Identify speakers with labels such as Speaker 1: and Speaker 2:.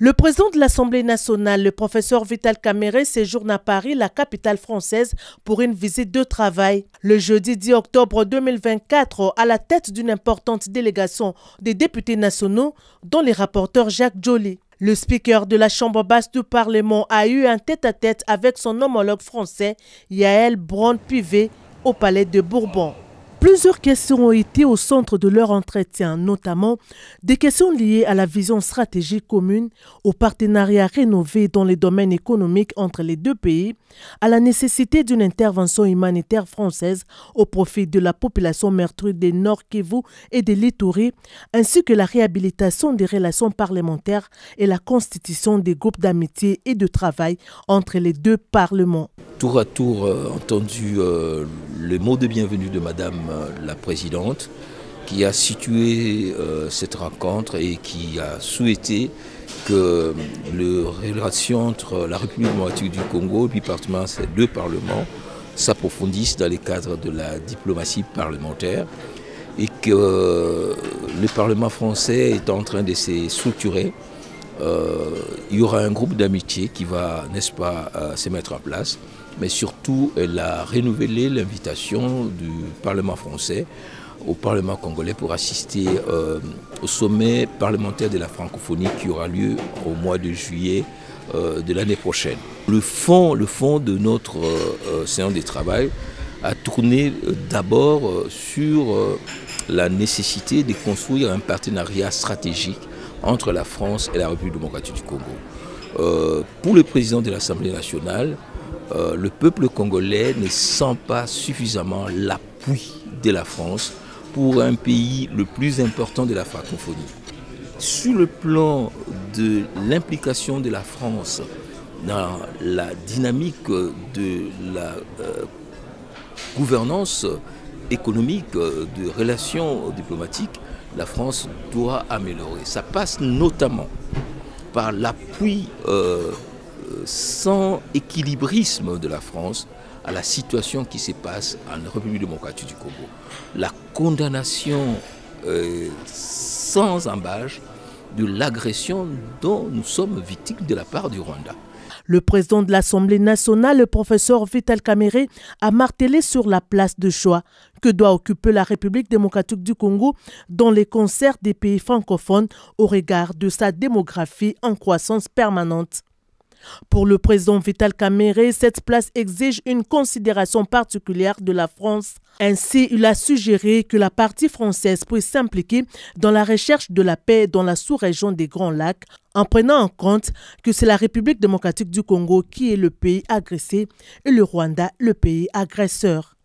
Speaker 1: Le président de l'Assemblée nationale, le professeur Vital Kamerhe, séjourne à Paris, la capitale française, pour une visite de travail. Le jeudi 10 octobre 2024, à la tête d'une importante délégation des députés nationaux, dont les rapporteurs Jacques Joly. Le speaker de la Chambre basse du Parlement a eu un tête-à-tête avec son homologue français, Yael Braun-Pivet, au Palais de Bourbon. Plusieurs questions ont été au centre de leur entretien, notamment des questions liées à la vision stratégique commune, au partenariat rénové dans les domaines économiques entre les deux pays, à la nécessité d'une intervention humanitaire française au profit de la population meurtrie des Nord Kivu et des Lituri, ainsi que la réhabilitation des relations parlementaires et la constitution des groupes d'amitié et de travail entre les deux parlements.
Speaker 2: Tour à tour entendu le mot de bienvenue de Madame la Présidente qui a situé cette rencontre et qui a souhaité que les relations entre la République démocratique du Congo et puis particulièrement ces deux parlements s'approfondissent dans les cadres de la diplomatie parlementaire et que le Parlement français est en train de se structurer. Il y aura un groupe d'amitié qui va, n'est-ce pas, se mettre en place. Mais surtout, elle a renouvelé l'invitation du Parlement français au Parlement congolais pour assister au sommet parlementaire de la francophonie qui aura lieu au mois de juillet de l'année prochaine. Le fond de notre séance de travail a tourné d'abord sur la nécessité de construire un partenariat stratégique entre la France et la République démocratique du Congo. Pour le président de l'Assemblée nationale, le peuple congolais ne sent pas suffisamment l'appui de la France pour un pays le plus important de la francophonie. Sur le plan de l'implication de la France dans la dynamique de la gouvernance économique, de relations diplomatiques, la France doit améliorer. Ça passe notamment par l'appui sans équilibrisme de la France à la situation qui se passe en République démocratique du Congo. La condamnation sans embâche de l'agression dont nous sommes victimes de la part du Rwanda.
Speaker 1: Le président de l'Assemblée nationale, le professeur Vital Kamerhe, a martelé sur la place de choix que doit occuper la République démocratique du Congo dans les concerts des pays francophones au regard de sa démographie en croissance permanente. Pour le président Vital Kamerhe, cette place exige une considération particulière de la France. Ainsi, il a suggéré que la partie française puisse s'impliquer dans la recherche de la paix dans la sous-région des Grands Lacs, en prenant en compte que c'est la République démocratique du Congo qui est le pays agressé et le Rwanda le pays agresseur.